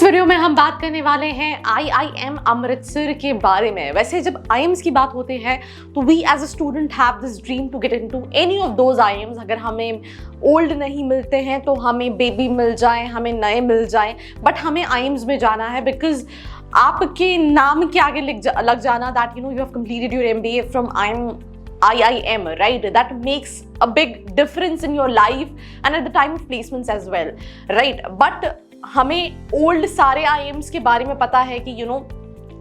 Video में हम बात करने वाले हैं IIM अमृतसर के बारे में। वैसे जब IIMs की बात होती है तो we as a student have this dream to get into any of those IIMs। अगर हमें ओल्ड नहीं मिलते हैं तो हमें बेबी मिल जाए, हमें नए मिल जाए, बट हमें IIMs में जाना है बिकॉज आपके नाम के आगे लग जाना that you have completed your MBA from IIM, right? That makes a big difference in your life and at the time of placements as well, right? But हमें ओल्ड सारे IIMs के बारे में पता है कि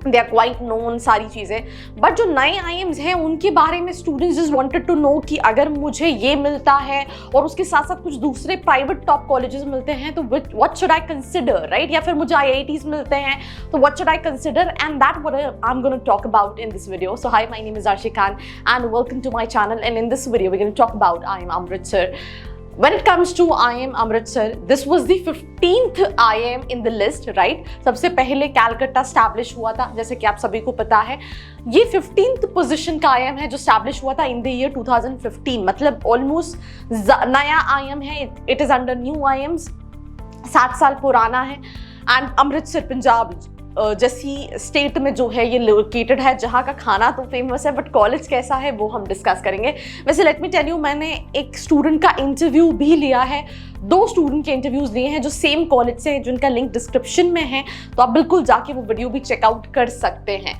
दे आर क्वाइट नोन सारी चीज़ें, बट जो नए IIMs हैं उनके बारे में students just wanted to know कि अगर मुझे ये मिलता है और उसके साथ साथ कुछ दूसरे प्राइवेट टॉप कॉलेजेस मिलते हैं तो what should I consider, right? या फिर मुझे IITs मिलते हैं तो what should I consider, and that what I am gonna talk about in this video. So hi, my name is Arshi Khan and welcome to my channel, and in this video we gonna talk about IIM Amritsar. When it comes to IIM Amritsar, this was the 15th IIM in the list, right? सबसे पहले कैलकट्टा establish हुआ था, जैसे कि आप सभी को पता है। ये 15th पोजीशन का IIM है जो स्टैब्लिश हुआ था इन द ईयर 2015, मतलब ऑलमोस्ट नया IIM है। It is under new IIMs, 7 साल पुराना है। एंड अमृतसर पंजाब जैसी स्टेट में जो है ये लोकेटेड है, जहाँ का खाना तो फेमस है, बट कॉलेज कैसा है वो हम डिस्कस करेंगे। वैसे लेट मी टेल यू, मैंने एक स्टूडेंट का इंटरव्यू भी लिया है, 2 स्टूडेंट के इंटरव्यूज लिए हैं जो सेम कॉलेज से हैं, जिनका लिंक डिस्क्रिप्शन में है, तो आप बिल्कुल जाके वो वीडियो भी चेकआउट कर सकते हैं,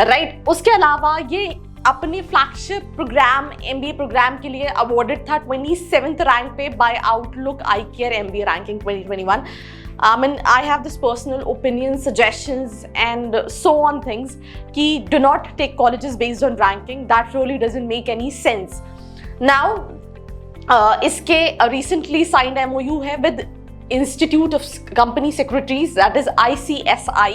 राइट? उसके अलावा ये अपने फ्लैगशिप प्रोग्राम MBA प्रोग्राम के लिए अवॉर्डेड था 27th रैंक पे by Outlook iCare MBA ranking 2021. I have this personal opinions, suggestions and so on things कि do not take colleges based on ranking. That really doesn't make any sense. Now इसके recently signed MOU है with Institute of Company Secretaries, that is ICSI,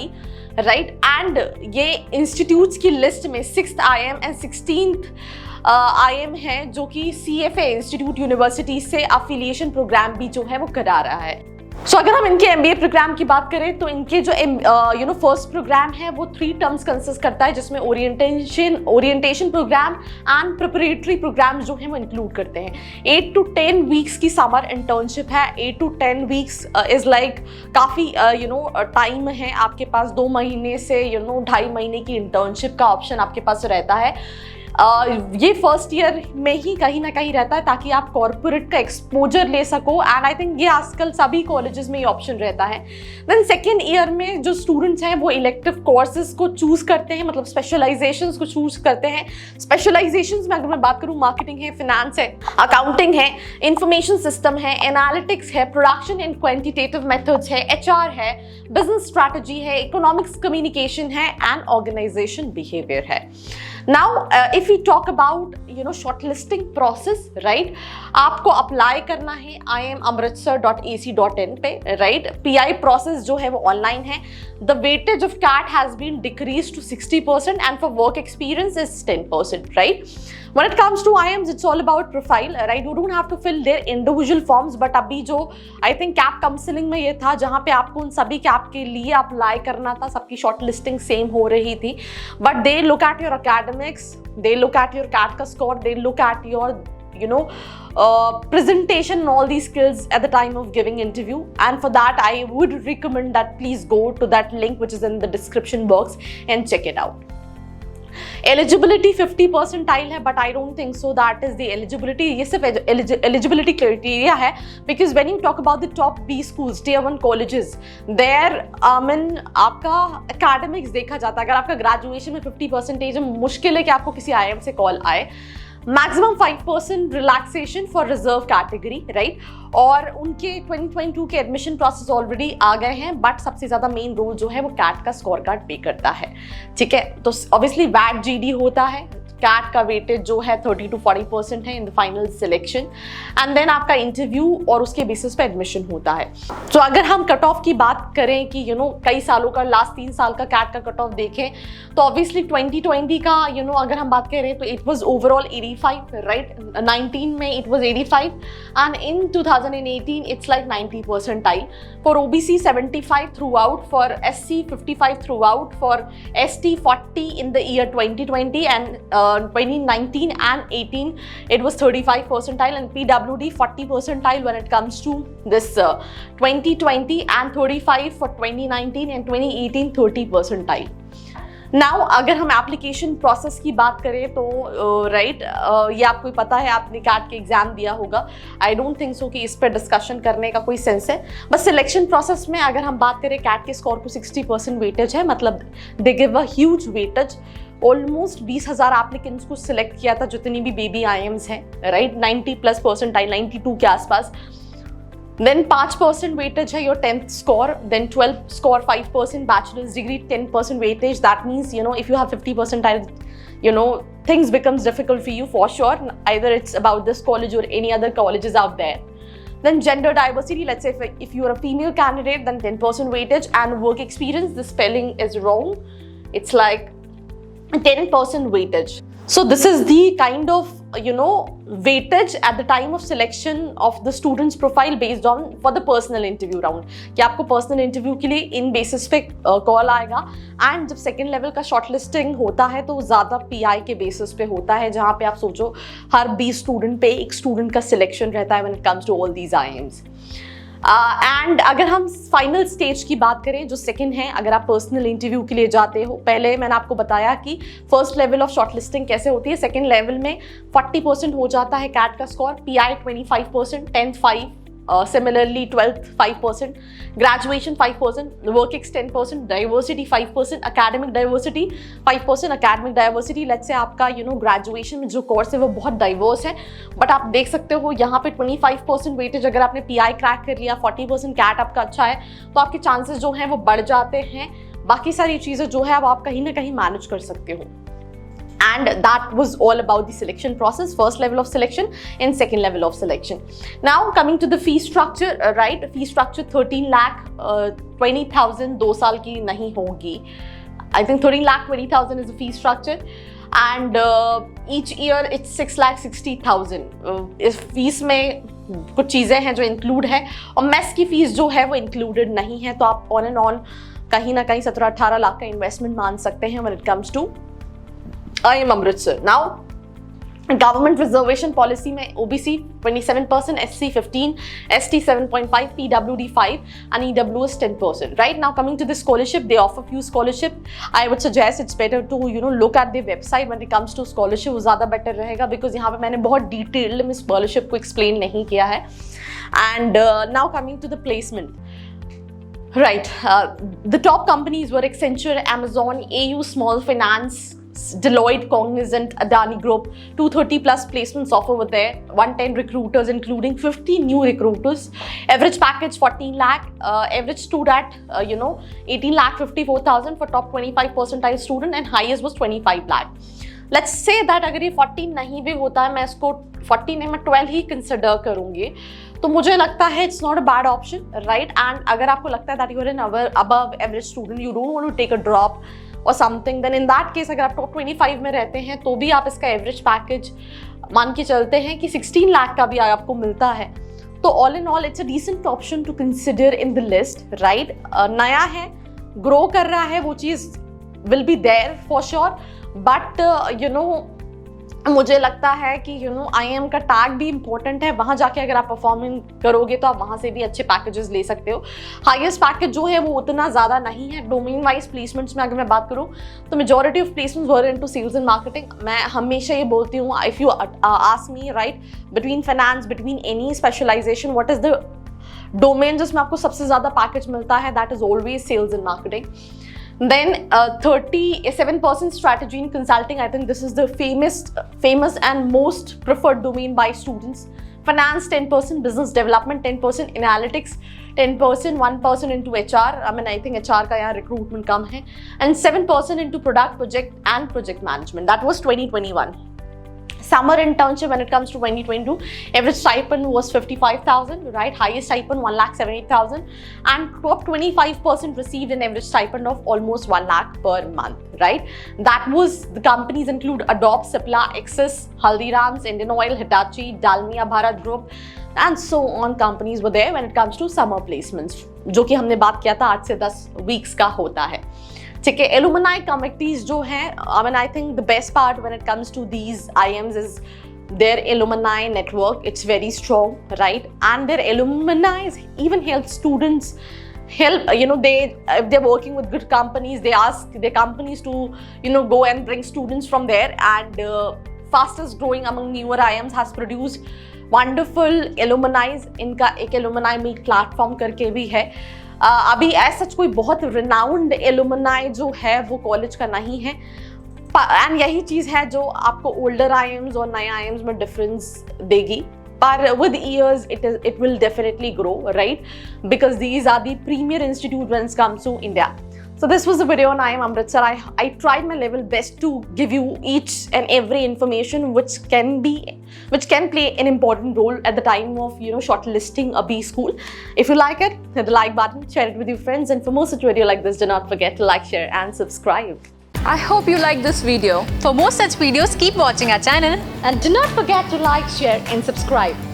right? And ये institutes की list में 6th IIM and 16th IIM है, जो कि CFA institute university से affiliation programme भी जो है वो करा रहा है। सो अगर हम इनके MBA प्रोग्राम की बात करें तो इनके जो फर्स्ट प्रोग्राम है वो 3 टर्म्स कंसिस्ट करता है, जिसमें orientation program and preparatory program जो है वो इंक्लूड करते हैं। 8 to 10 वीक्स की समर इंटर्नशिप है। 8 to 10 वीक्स इज लाइक काफ़ी टाइम है आपके पास। 2 महीने से 2.5 महीने की इंटर्नशिप का ऑप्शन आपके पास रहता है। ये फर्स्ट ईयर में ही कहीं ना कहीं रहता है ताकि आप कॉर्पोरेट का एक्सपोजर ले सको, एंड आई थिंक ये आजकल सभी कॉलेजेस में ये ऑप्शन रहता है। देन सेकेंड ईयर में जो स्टूडेंट्स हैं वो इलेक्टिव कोर्सेज को चूज करते हैं, मतलब स्पेशलाइजेशंस को चूज करते हैं। स्पेशलाइजेशंस में अगर मैं बात करूँ, मार्केटिंग है, फिनेंस है, अकाउंटिंग है, इंफॉर्मेशन सिस्टम है, एनालिटिक्स है, प्रोडक्शन एंड क्वांटिटेटिव मेथड्स है, HR है, बिजनेस स्ट्रैटेजी है, इकोनॉमिक्स कम्युनिकेशन है एंड ऑर्गेनाइजेशन बिहेवियर है। Now if we talk about shortlisting process, right? आपको अप्लाई करना है IIMamritsar.ac.in पे, राइट? PI प्रोसेस जो है वो ऑनलाइन है। The weightage of CAT has been decrease to 60% and for work experience is 10%, right? When it comes to IIMs, it's all about profile, right? You don't have to fill their individual forms, but अभी जो I think CAP counselling में ये था जहाँ पे आपको उन सभी CAP के लिए अप्लाई करना था, सबकी शॉर्ट लिस्टिंग सेम हो रही थी, but they look at your academics, they look at your CAT का score, they look at your presentation and all these skills at the time of giving interview. And for that I would recommend that please go to that link which is in the description box and check it out. Eligibility 50 percentile है, but I don't think so that is the eligibility. ये सिर्फ eligibility criteria है, because when you talk about the top B schools, tier 1 colleges, there आपका academics देखा जाता है। अगर आपका graduation में 50% है, मुश्किल है कि आपको किसी IIM से कॉल आए। Maximum 5% relaxation for reserve category, right? और उनके 2022 के एडमिशन प्रोसेस ऑलरेडी आ गए हैं, बट सबसे ज़्यादा मेन रोल जो है वो CAT का स्कोर कार्ड पे करता है, ठीक है? तो ऑब्वियसली VAT GD होता है। CAT का वेटेज जो है 30 to 40% है in the final selection, and then आपका इंटरव्यू और उसके बेसिस पे एडमिशन होता है। तो अगर हम कट ऑफ की बात करें कि कई सालों का, लास्ट 3 साल का CAT का कट ऑफ देखें तो ऑब्वियसली 2020 का अगर हम बात करें तो इट वाज ओवरऑल 85, राइट? 19 में it was 85 and in 2018 it's like 90 percentile. For OBC 75 throughout, for SC 55 throughout, for ST 40 in the year 2020 and 2019 and 18 it was 35 percentile, and PWD 40 percentile when it comes to this 2020, and 35 for 2019, and 2018 30 percentile. Now अगर हम application process की बात करें तो right ये आपको पता है, आपने कैट के एग्जाम दिया होगा. आई डोंट थिंक सो कि इस पर डिस्कशन करने का कोई सेंस है. बस सिलेक्शन प्रोसेस में अगर हम बात करें, कैट के स्कोर को 60% वेटेज है, मतलब they give a huge weightage. Almost 20,000 applicants को सिलेक्ट किया था, जितनी भी बेबी IIMs हैं, राइट. 90+ परसेंटाइल, 92 के आसपास. Then 5% weightage है your 10th score, then 12th score 5% bachelor's degree 10% weightage. That means, you know, if you have 50 percentile, you know, things becomes difficult for you for sure. Either it's about this college or any other colleges out there. Then gender diversity, let's say if you're a female candidate, then 10% weightage. And work experience, the spelling is wrong. It's like 10% weightage. So this is the kind of, you know, weightage at the time of selection of the student's profile based on for the personal interview round. कि आपको personal interview के लिए इन basis पे call आएगा, and जब second level का shortlisting होता है तो ज़्यादा PI के basis पे होता है, जहाँ पे आप सोचो हर 20 student पे एक student का selection रहता है when it comes to all these IIMs. And अगर हम फाइनल स्टेज की बात करें जो सेकंड है, अगर आप पर्सनल इंटरव्यू के लिए जाते हो, पहले मैंने आपको बताया कि फर्स्ट लेवल ऑफ शॉर्टलिस्टिंग कैसे होती है. सेकंड लेवल में 40% हो जाता है कैट का score, PI 25%, 10th 5, similarly 12th 5%, graduation 5%, work ex 10%, diversity 5%, academic diversity 5%. academic diversity let's say आपका graduation में जो कोर्स है वो बहुत डाइवर्स है, बट आप देख सकते हो यहाँ पे 25% वेटेज अगर आपने PI क्रैक कर लिया, 40% कैट आपका अच्छा है, तो आपके चांसेस जो हैं वो बढ़ जाते हैं. बाकी सारी चीज़ें जो है अब आप कहीं ना कहीं मैनेज कर सकते हो. And that was all about the selection process, first level of selection and second level of selection. Now coming to the fee structure, right? Fee structure 13 lakh 20,000 2 साल की नहीं होगी. I think 13 lakh 20,000 is the fee structure, and each year it's 6 lakh 60,000. इस fees में कुछ चीज़ें हैं जो इंक्लूड है, और मेस की फीस जो है वो इंक्लूडेड नहीं है, तो आप ऑन एंड ऑन कहीं ना कहीं 17-18 लाख का इन्वेस्टमेंट मान सकते हैं when it comes to IIM Amritsar. Now, government reservation policy में OBC 27%, SC 15%, ST 7.5%, PWD 5%, and EWS 10%. Right now, coming to the scholarship, they offer few scholarship. I would suggest it's better to look at the website when it comes to scholarship. वो ज़्यादा better रहेगा, because यहाँ पे मैंने बहुत detailed में scholarship को explain नहीं किया है. And now coming to the placement. Right, the top companies were Accenture, Amazon, AU Small Finance, Deloitte, Cognizant, Adani Group. 230+ placements offer were there, 110 recruiters including 50 new recruiters. Average package 14 lakh, average stood at 18 lakh 54,000 for top 25 percentile student, and highest was 25 lakh. Let's say that अगर ये 14 नहीं भी होता है, मैं इसको 14 नहीं, मैं 12 ही कंसिडर करूँगी, तो मुझे लगता है it's not a bad option, right. And अगर आपको लगता है that you are an above average student, you don't want to take a drop or something, then in that case अगर आप टॉप 25 में रहते हैं तो भी आप इसका एवरेज पैकेज मान के चलते हैं कि 16 लाख का भी आपको मिलता है. तो all in all it's a decent option to consider in the list, right. नया है, ग्रो कर रहा है, वो चीज़ will be there for sure, but मुझे लगता है कि IIM का टैग भी इंपॉर्टेंट है. वहाँ जाके अगर आप परफॉर्मिंग करोगे तो आप वहाँ से भी अच्छे पैकेजेस ले सकते हो. हाईएस्ट पैकेज जो है वो उतना ज़्यादा नहीं है. डोमेन वाइज प्लेसमेंट्स में अगर मैं बात करूँ तो majority of placements were into sales and marketing. मैं हमेशा ये बोलती हूँ, if you ask me, right, between finance, between any specialization, what is the domain जिसमें आपको सबसे ज़्यादा पैकेज मिलता है, that is always sales and marketing. Then 37% strategy and consulting. I think this is the famous and most preferred domain by students. Finance 10%, business development 10%, analytics 10%, 1% into HR. I mean, I think HR का यहाँ recruitment कम है, and 7% into product, project and project management. That was 2021. Summer internship when it comes to 2022, average stipend was 55,000, right? Highest stipend 1,78,000, and top 25% received an average stipend of almost 1 lakh per month, right? That was, the companies include Adobe, Cipla, Axis, Haldiram's, Indian Oil, Hitachi, Dalmia Bharat Group, and so on companies were there when it comes to summer placements, जो कि हमने बात किया था 8 से 10 weeks का होता है. ठीक है, एलुमनाई कमिटीज जो हैं, I mean I think the best part when it comes to these IIMs इज their alumni network. It's very strong, right? And their alumni even help students they if they're working with good companies, they ask their companies to go and bring students from there. And fastest growing among newer IIMs has produced wonderful alumni. इनका एक alumni meet platform करके भी है. अभी ऐसा कोई बहुत renowned alumni जो है वो कॉलेज का नहीं है, एंड यही चीज है जो आपको ओल्डर IIMs और नए IIMs में डिफरेंस देगी. पर with years it will definitely grow, right? Because these are the premier institute when it comes to India. So this was the video on IIM Amritsar. I tried my level best to give you each and every information which can play an important role at the time of shortlisting a B school. If you like it, hit the like button, share it with your friends, and for more such video like this, do not forget to like, share and subscribe. I hope you liked this video. For more such videos, keep watching our channel. And do not forget to like, share and subscribe.